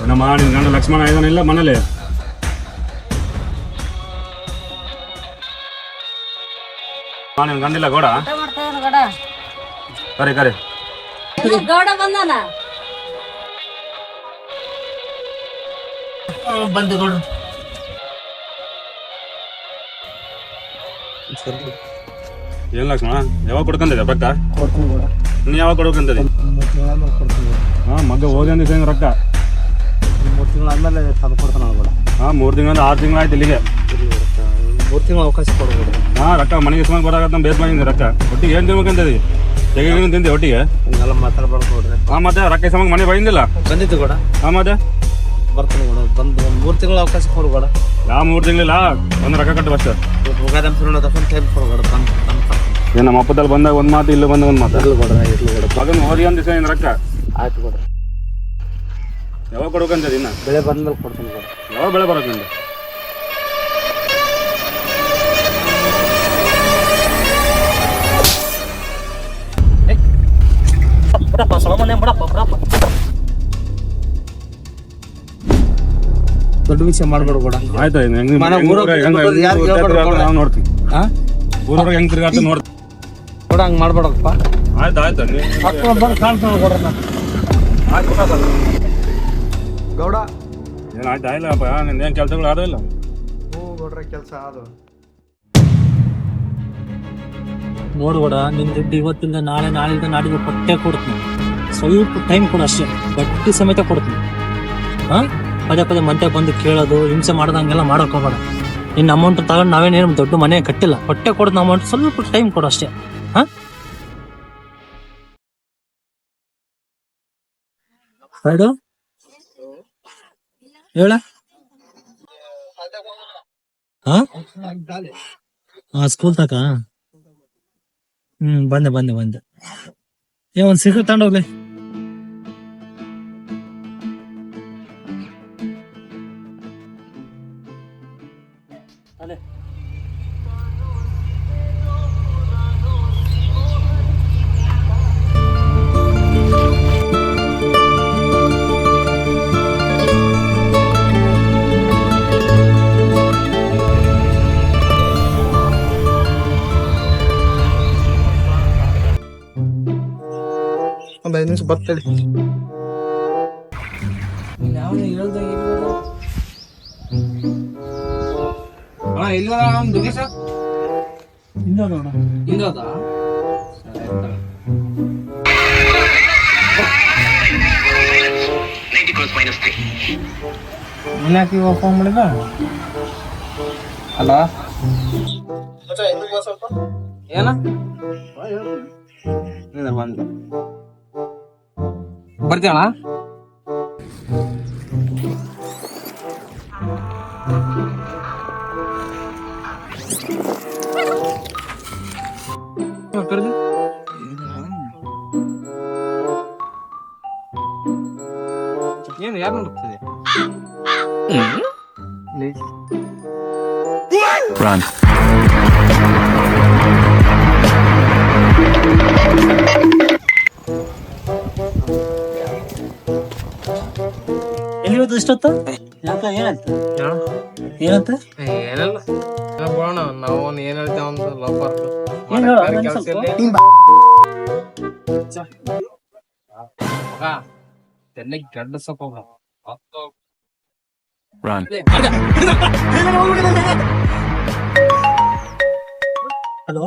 ನಮ್ಮ ನಿನ್ ಗಂಡ ಲಕ್ಷ್ಮಣ ಇದಾನಿಲ್ಲ ಮನೇಲಿ? ನಿನ್ ಗಂಡಿಲ್ಲ ಗೌಡ? ಕರಿ ಕರಿ ಗೌಡ ಬಂದಾನ. ಬಂದು ಗೌಡ ಏನ್ ಲಕ್ಷ್ಮಣ ಯಾವಾಗ ಕೊಡ್ಕಂದಿದೆ ರೊಕ್ಕ? ಕೊಡ್ತೀನಿ ಗೌಡ. ನೀ ಯಾವಾಗ ಕೊಡ್ಬೇಕಂತದಿ? 3 ತಿಂಗಳ ಕೊಡ್ತೀನಿ ಗೌಡ. ಹಾ ಮಗ ಹೋಗಿ ಅಂದಿದ್ದೆ ರೊಕ್ಕ 3 ತಿಂಗಳ ಆದ್ಮೇಲೆ ತಂದು ಕೊಡ್ತಾನ ಗೌಡ. ಹಾ 3 ತಿಂಗಳ 6 ತಿಂಗಳ ಆಯ್ತು ಇಲ್ಲಿಗೆ. 3 ತಿಂಗಳ ಅವಕಾಶ ಕೊಡ್ಬೋದು. ಹಾ ರೊಕ್ಕ ಮನೆಗೆ ಸುಮ್ಮನೆ ಕೊಡಾಕತ್ತ ನಮ್ಮ ಬೇಸ್ ಮಾಡಿದ್ದೆ ರೊಕ್ಕ. ಒಟ್ಟಿಗೆ ಏನ್ ತಿನ್ಬೇಕಂತದಿ? ತೆಗಿಗೆ ತಿಂದೆ ಒಟ್ಟಿಗೆ? ಹಿಂಗೆಲ್ಲ ಮಾತಾಡ್ಬಾರ್ದು ನೋಡ್ರಿ. ಹಾ ಮತ್ತೆ ರೊಕ್ಕ ಸಮ ಮನೆ ಬಂದಿಲ್ಲ? ಬಂದಿತ್ತು ಗೌಡ. ಹಾ ಮತ್ತೆ ಬರ್ತಾನೆ ಗೌಡ. ಬಂದು 3 ತಿಂಗಳ ಅವಕಾಶ ಕೊಡು ಗೌಡ. ಯಾವ 3 ತಿಂಗಳಿಲ್ಲ ಒಂದು ರೊಕ್ಕ ಕಟ್ಟು ಅಷ್ಟೇ. ಹೋಗಾದಂ ಫಿರೋಣ ಟೈಮ್ ಕೊಡು ಗೌಡ. ತಂದು ಏನ್ ನಮ್ಮ ಅಪ್ಪದಲ್ಲಿ ಬಂದಾಗ ಒಂದ್ ಮಾತು ಇಲ್ಲ ಬಂದಾಗ ಒಂದ್ ಮಾತು ಇರ್ಲಿ ಗೌಡ. ಇರ್ಲಿ ಗೌಡ. ಮಗನ್ ಹೋರಿ ಅಂದ ದಿವಸ ಏನ್ ರೊಕ್ಕ ಆಯ್ತು ಗೌಡ. ಯಾವಾಗ ಕೊಡ್ಬೇಕಂತದಿ? ಇನ್ನ ಬೆಳೆ ಬಂದ್ಮೇಲೆ ಕೊಡ್ತೀನಿ ಗೌಡ. ಯಾವಾಗ ಬೆಳೆ ಬರೋಕಂದ? ಬಿಡಪ್ಪ ಸೊಳಮನೆ ಬಿಡಪ್ಪ ಬಿಡಪ್ಪ. ದೊಡ್ಡ ವಿಷಯ ಮಾಡ್ಬೇಡ ಗೌಡ. ಆಯ್ತು ನಾವು ನೋಡ್ತೀನಿ. ಊರವ್ರಿಗೆ ಹೆಂಗ್ ತಿರ್ಗಾಡ್ತ ನೋಡ್ತೀನಿ ಗೌಡ. ಹಂಗೆ ಮಾಡ್ಬೇಡಪ್ಪ. ಆಯ್ತು ಆಯ್ತು ಬಂದು ಕಾಣ್ತಾನೆ ಗೌಡ. ಗೌಡ ಏನ್ ಆಯ್ತು ಆಯ್ಲಪ್ಪ. ನಿಂದ ಏನ್ ಕೆಲ್ಸಗಳು ಆದೋ ಇಲ್ಲ? ಹ್ಞೂ ಗೌಡ್ರ ಕೆಲಸ ಅದು. ನೋಡು ಗೌಡ, ನಿನ್ ದುಡ್ಡು ಇವತ್ತಿಂದ ನಾಳೆ, ನಾಳೆಯಿಂದ ನಾಡಿಗೆ ಕೊಟ್ಟೆ ಕೊಡ್ತೀನಿ. ಸ್ವಲ್ಪ ಟೈಮ್ ಕೊಡು ಅಷ್ಟೇ. ಬಡ್ಡಿ ಸಮೇತ ಕೊಡ್ತೀನಿ. ಹಾ ಪದೇ ಪದೇ ಮತ್ತೆ ಬಂದು ಕೇಳೋದು, ಹಿಂಸೆ ಮಾಡೋದಂಗೆಲ್ಲ ಮಾಡೋಕೆ ಹೋಗ್ಬೇಡ. ನಿನ್ನ ಅಮೌಂಟ್ ತಗೊಂಡು ನಾವೇನೇನು ದೊಡ್ಡ ಮನೆ ಕಟ್ಟಿಲ್ಲ. ಹೊಟ್ಟೆ ಕೊಡೋದು ಅಮೌಂಟ್ ಸ್ವಲ್ಪ ಟೈಮ್ ಕೊಡು ಅಷ್ಟೇ. ಹಾ ಸೈಡು ಹೇಳ. ಹಾ ಸ್ಕೂಲ್ ತಕ ಬಂದೆ ಬಂದೆ ಬಂದೆ. ಒಂದ್ ಸಿಗರೇಟ್ ತಗೊಂಡೋಗ್ಲಿ. ಒಂದು 5 ನಿಮಿಷ ಬರ್ತೇಳಿ. ಫೋನ್ ಮಾಡಿದ ಅಲ್ಲ ಏನ ಬಂದ ಬರ್ತೀಯಣ್ಣ. ಏನು ಯಾರು ನೋಡ್ತದೆ? Run. ಎಲ್ಲಿ ಹೋದ ಇಷ್ಟೊತ್ತು? ಯಾಕ ಏನಂತ ಏನಂತ ಏನಲ್ಲ ಬೋಣ ನಾವು ಏನ್ ಹೇಳ್ತೇವೆ ಒಂದು ಲವರ್ ಚೆನ್ನಾಗಿ ಗಡ್ಡ ಸೊಪ್ಪ ಹಲೋ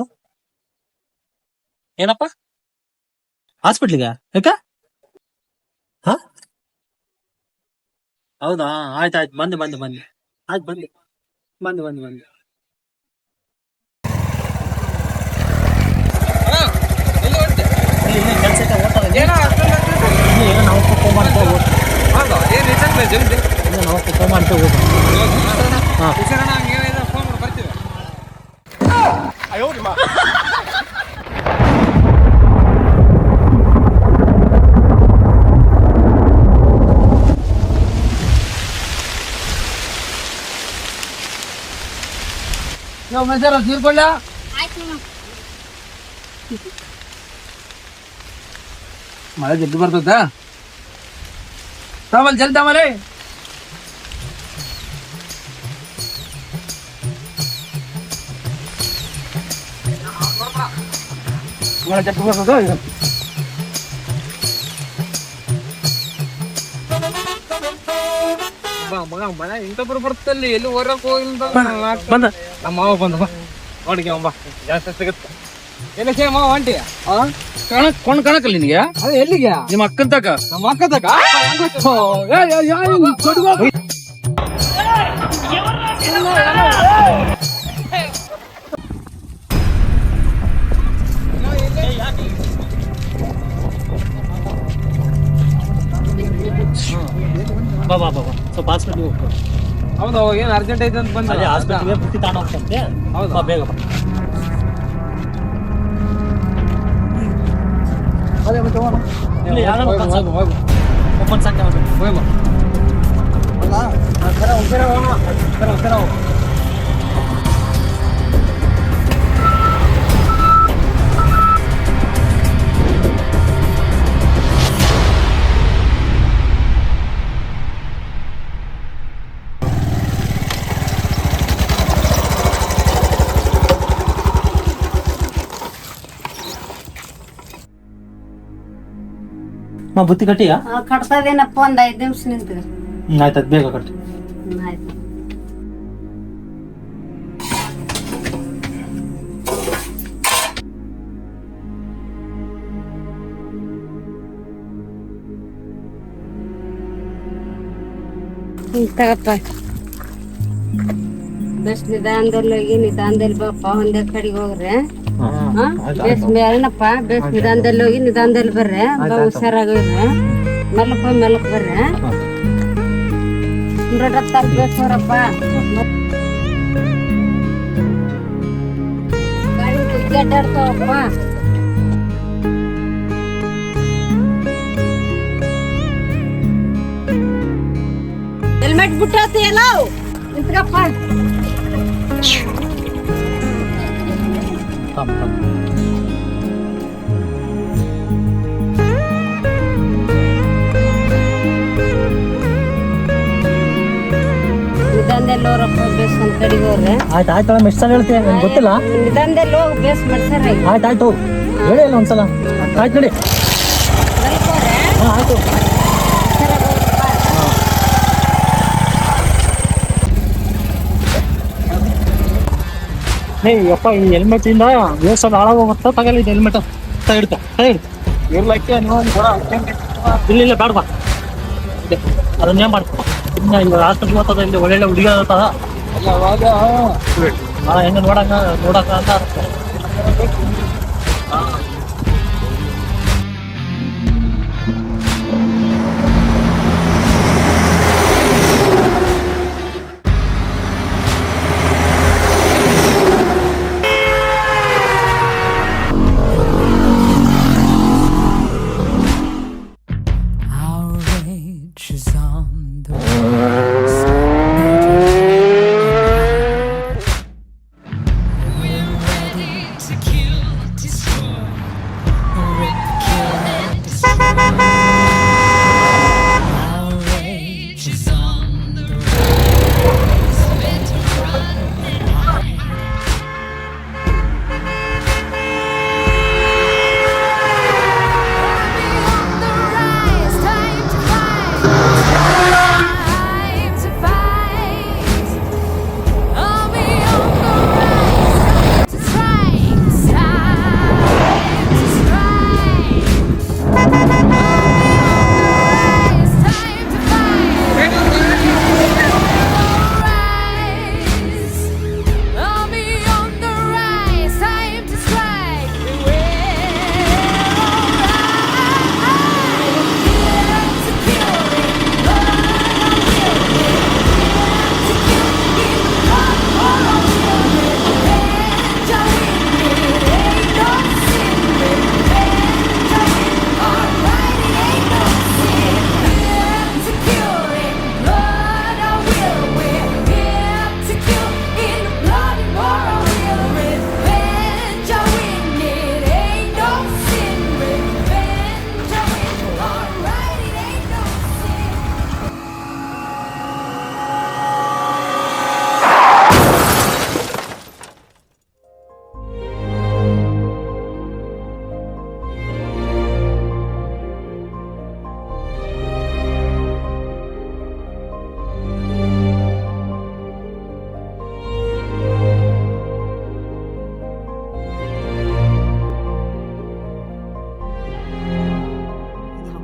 ಏನಪ್ಪ ಹಾಸ್ಪಿಟ್ಲಿಗ ಯಾಕ? ಹಾ ಹೌದಾ ಆಯ್ತಾಯ್ತು ಬಂದೆ ಬಂದೆ ಬಂದೆ ಆಯ್ತು ಬಂದೆ ಬಂದೆ ಬಂದೆ ಬಂದೆ. ನಾವು ಫೋನ್ ಮಾಡ್ತಾ ತೀರ್ಕೊಳ್ಳ ಮಳೆ ಜಲ್ದಿ ಬರ್ತದ. ಜಲ್ದಿ ಮರೆ ಮಗ ಮನೆ ಇಂಥಬ್ರು ಬರ್ತಲ್ಲಿ ಎಲ್ಲಿ ಹೊರಕ್ ಹೋಗಿಲ್ಲ ಬಂದ ನಮ್ಮ ಮಾವ ಬಂದ ಬಾ ನೋಡಿಗೆ ಬಾ ಜಾಸ್ತಿ ಸಿಗುತ್ತೆ ಏನಕ್ಕೆ ಮಾವ ಹೊಂಟಿ ಕಣಕಲ್ಲ ನಿನಗೆ ಅದೇ ಎಲ್ಲಿಗೆ ನಿಮ್ಮ ಅಕ್ಕನ ತಕ ನಮ್ಮ ಅಕ್ಕ ತಕ ಬಾ ಬಾ ಬಾ ಬಾ ಸ್ವಲ್ಪ ಹಾಸ್ಪಿಟ್ಲಿಗೆ ಹೋಗ್ತಾರೆ ಹೌದು ಏನ್ ಅರ್ಜೆಂಟ್ ಐತೆ ಅಂತ ಬಂದ ಅದೇ ಹಾಸ್ಪಿಟ್ಲಿಗೆ ಬುತ್ತಿ ತಾಣ ಹೋಗ್ತಂತೆ ಹೌದಾ? ಬಾ ಬೇಗ ಬಾ ಇಲ್ಲಿ ಯಾರೋ ಓಪನ್ ಸಂಖ್ಯೆ ಬುತ್ತಿ ಕಟ್ಟಿಯಾ ಕಟ್ತಾ ಇದೇನಪ್ಪ ಒಂದ್ 5 ನಿಮಿಷ ನಿಂತ ಆಯ್ತದ ಬೇಗ ಕಟ್ಟಿ ಆಯ್ತು. ತಗಪ್ಪ ಬೆಸ್ಟ್ ನಿಧಾನದಲ್ಲಿ ಹೋಗಿ ನಿಧಾನದಲ್ಲಿ ಬಾಪ ಒಂದೇ ಕಡೆಗೆ ಹೋಗ್ರೆ ಬೇಸ್ ಏನಪ್ಪ ಬೇಸ್ ನಿಧಾನದಲ್ಲಿ ಹೋಗಿ ನಿಧಾನದಲ್ಲಿ ಬರ್ರೆ ಬಾ ಹುಷಾರಾಗಿರ್ರೆ ಮೆಲ್ಲಕ್ ಹೋಗಿ ಮೆಲ್ಲಕ್ ಬರ್ರೆ ಬೇಸೋರಪ್ಪ ಗಾಡಿ ಅಡ್ಡಾಡ್ತಾವಪ್ಪ ಹೆಲ್ಮೆಟ್ ಬಿಟ್ಟಾತಿಯಲ್ಲ ನಿಂತ್ಕಪ್ಪ ನಿಧಾನದಲ್ಲಿ ಹೋಗ್ರಪ್ಪ ಬೇಸ್ ಒಂದ್ ಕಡೆಗೆ ಹೋಗ್ರೆ ಆಯ್ತು ಆಯ್ತು ಎಷ್ಟು ಸಲ ಹೇಳ್ತೀಯ ನಂಗೆ ಗೊತ್ತಿಲ್ಲ ನಿಧಾನದಲ್ಲಿ ಹೋಗಿ ಬೇಸ್ ಮಾಡ್ಸಾರ ಆಯ್ತು ಆಯ್ತು ಹೇಳಿ ಅಲ್ಲ ಒಂದ್ಸಲ ಆಯ್ತು ನೋಡಿ ಹಾಂ ಆಯ್ತು ಹೇ ಯಪ್ಪ ಈ ಹೆಲ್ಮೆಟ್ ಇಂದ ಯೋಸಲ್ ಹಾಳಾಗೋಗುತ್ತಾ ತಗಲಿದ್ದು ಹೆಲ್ಮೆಟ್ ಇಡ್ತಾ ಇರ್ಲಕ್ಕೆ ಇಲ್ಲ ಇಲ್ಲ ಬೇಡ ಬಾ ಅದನ್ನೇ ಮಾಡ್ಕೊ ಇನ್ನು ಇವಾಗ ಹಾಸ್ಪಿಟ್ಲ್ ಹೋಗ್ತದ ಇಲ್ಲಿ ಒಳ್ಳೆ ಹುಡುಗಿ ಆಗತ್ತದ ಹೆಂಗ ನೋಡಕ ಅಂತ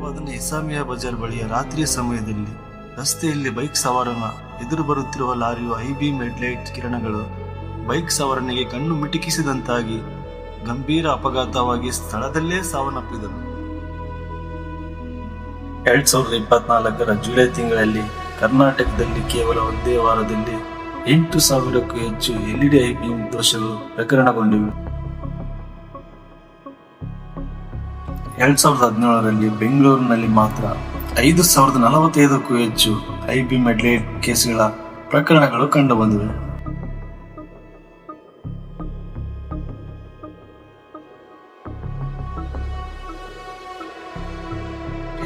ಹೈದರಾಬಾದ್ನ ಇಸಾಮಿಯಾ ಬಜಾರ್ ಬಳಿಯ ರಾತ್ರಿಯ ಸಮಯದಲ್ಲಿ ರಸ್ತೆಯಲ್ಲಿ ಬೈಕ್ ಸವಾರನ ಎದುರು ಬರುತ್ತಿರುವ ಲಾರಿಯು ಐಬೀಮ್ ಹೆಡ್ಲೈಟ್ ಕಿರಣಗಳು ಬೈಕ್ ಸವಾರನಿಗೆ ಕಣ್ಣು ಮಿಟುಕಿಸಿದಂತಾಗಿ ಗಂಭೀರ ಅಪಘಾತವಾಗಿ ಸ್ಥಳದಲ್ಲೇ ಸಾವನ್ನಪ್ಪಿದನು. 2024 ಜುಲೈ ತಿಂಗಳಲ್ಲಿ ಕರ್ನಾಟಕದಲ್ಲಿ ಕೇವಲ ಒಂದೇ ವಾರದಲ್ಲಿ 8,000ಕ್ಕೂ ಹೆಚ್ಚು LED ಐಬೀಮ್ ದೋಷಗಳು ಪ್ರಕರಣಗೊಂಡಿವೆ. 2017ರಲ್ಲಿ ಬೆಂಗಳೂರಿನಲ್ಲಿ ಮಾತ್ರ 5,045ಕ್ಕೂ ಹೆಚ್ಚು ಐಬೀಮ್ ಹೆಡ್ಲೈಟ್ ಕೇಸ್ಗಳ ಪ್ರಕರಣಗಳು ಕಂಡುಬಂದಿವೆ.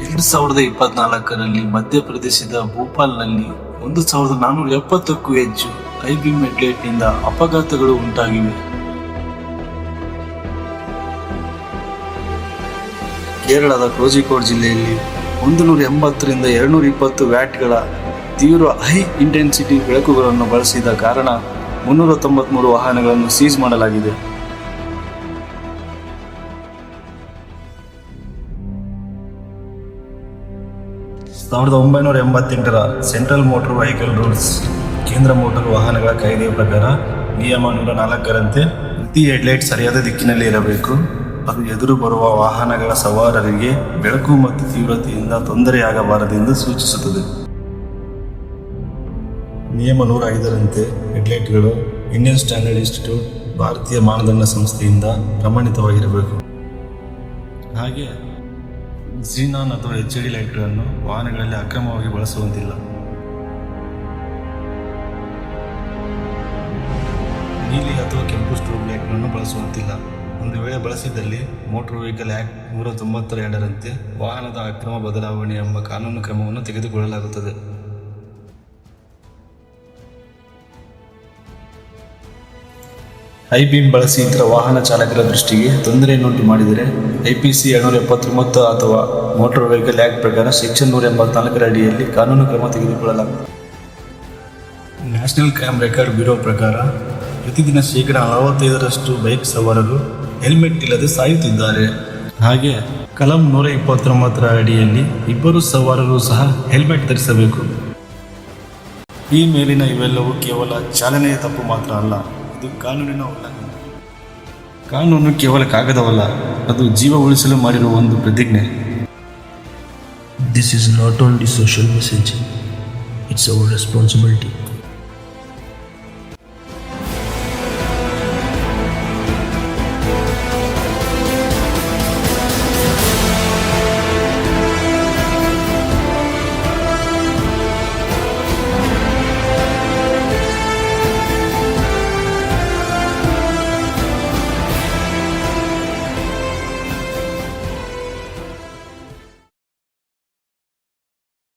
ಎರಡು 2024ರಲ್ಲಿ ಮಧ್ಯಪ್ರದೇಶದ ಭೋಪಾಲ್ನಲ್ಲಿ 1,470ಕ್ಕೂ ಹೆಚ್ಚು ಐಬೀಮ್ ಹೆಡ್ಲೈಟ್ನಿಂದ ಅಪಘಾತಗಳು ಉಂಟಾಗಿವೆ. ಕೇರಳದ ಕೋಜಿಕೋಡ್ ಜಿಲ್ಲೆಯಲ್ಲಿ 180ರಿಂದ 220 ವ್ಯಾಟ್ಗಳ ತೀವ್ರ ಹೈ ಇಂಟೆನ್ಸಿಟಿ ಬೆಳಕುಗಳನ್ನು ಬಳಸಿದ ಕಾರಣ 393 ವಾಹನಗಳನ್ನು ಸೀಸ್ ಮಾಡಲಾಗಿದೆ. ಸಾವಿರದ 1988ರ ಸೆಂಟ್ರಲ್ ಮೋಟಾರ್ ವೆಹಿಕಲ್ ರೂಲ್ಸ್ ಕೇಂದ್ರ ಮೋಟಾರ್ ವಾಹನಗಳ ಕಾಯ್ದೆಯ ಪ್ರಕಾರ ನಿಯಮ 104ರಂತೆ ಪ್ರತಿ ಹೆಡ್ಲೈಟ್ ಸರಿಯಾದ ದಿಕ್ಕಿನಲ್ಲಿ ಇರಬೇಕು. ಅದು ಎದುರು ಬರುವ ವಾಹನಗಳ ಸವಾರರಿಗೆ ಬೆಳಕು ಮತ್ತು ತೀವ್ರತೆಯಿಂದ ತೊಂದರೆಯಾಗಬಾರದೆಂದು ಸೂಚಿಸುತ್ತದೆ. ನಿಯಮ 105ರಂತೆ ಹೆಡ್ಲೈಟ್ಗಳು ಇಂಡಿಯನ್ ಸ್ಟ್ಯಾಂಡರ್ಡ್ ಇನ್ಸ್ಟಿಟ್ಯೂಟ್ ಭಾರತೀಯ ಮಾನದಂಡ ಸಂಸ್ಥೆಯಿಂದ ಪ್ರಮಾಣಿತವಾಗಿರಬೇಕು. ಹಾಗೆ ಝೀನಾನ್ ಅಥವಾ HD ಲೈಟ್ಗಳನ್ನು ವಾಹನಗಳಲ್ಲಿ ಅಕ್ರಮವಾಗಿ ಬಳಸುವಂತಿಲ್ಲ. ನೀಲಿ ಅಥವಾ ಕೆಂಪು ಸ್ಟ್ರೋಬ್ ಲೈಟ್ಗಳನ್ನು ಬಳಸುವಂತಿಲ್ಲ. ಒಂದು ವೇಳೆ ಬಳಸಿದಲ್ಲಿ ಮೋಟಾರ್ ವೆಹಿಕಲ್ ಆಕ್ಟ್ 192ರಂತೆ ವಾಹನದ ಅಕ್ರಮ ಬದಲಾವಣೆ ಎಂಬ ಕಾನೂನು ಕ್ರಮವನ್ನು ತೆಗೆದುಕೊಳ್ಳಲಾಗುತ್ತದೆ. ಐಬೀಮ್ ಬಳಸಿ ಇತರ ವಾಹನ ಚಾಲಕರ ದೃಷ್ಟಿಗೆ ತೊಂದರೆಯನ್ನುಂಟು ಮಾಡಿದರೆ IPC 279 ಅಥವಾ ಮೋಟಾರ್ ವೆಹಿಕಲ್ ಆಕ್ಟ್ ಪ್ರಕಾರ ಸೆಕ್ಷನ್ 184ರ ಅಡಿಯಲ್ಲಿ ಕಾನೂನು ಕ್ರಮ ತೆಗೆದುಕೊಳ್ಳಲಾಗುತ್ತದೆ. ನ್ಯಾಷನಲ್ ಕ್ರೈಮ್ ರೆಕಾರ್ಡ್ ಬ್ಯೂರೋ ಪ್ರಕಾರ ಪ್ರತಿದಿನ 45% ಬೈಕ್ ಸವಾರರು ಹೆಲ್ಮೆಟ್ ಇಲ್ಲದೆ ಸಾಯುತ್ತಿದ್ದಾರೆ. ಹಾಗೆ ಕಲಂ 129ರ ಅಡಿಯಲ್ಲಿ ಇಬ್ಬರು ಸವಾರರು ಸಹ ಹೆಲ್ಮೆಟ್ ಧರಿಸಬೇಕು. ಈ ಮೇಲಿನ ಇವೆಲ್ಲವೂ ಕೇವಲ ಚಾಲನೆಯ ತಪ್ಪು ಮಾತ್ರ ಅಲ್ಲ, ಇದು ಕಾನೂನಿನ ಉಲ್ಲಂಘನೆ. ಕಾನೂನು ಕೇವಲ ಕಾಗದವಲ್ಲ, ಅದು ಜೀವ ಉಳಿಸಲು ಮಾಡಿರುವ ಒಂದು ಪ್ರತಿಜ್ಞೆ. This is not only social messaging, it's our responsibility.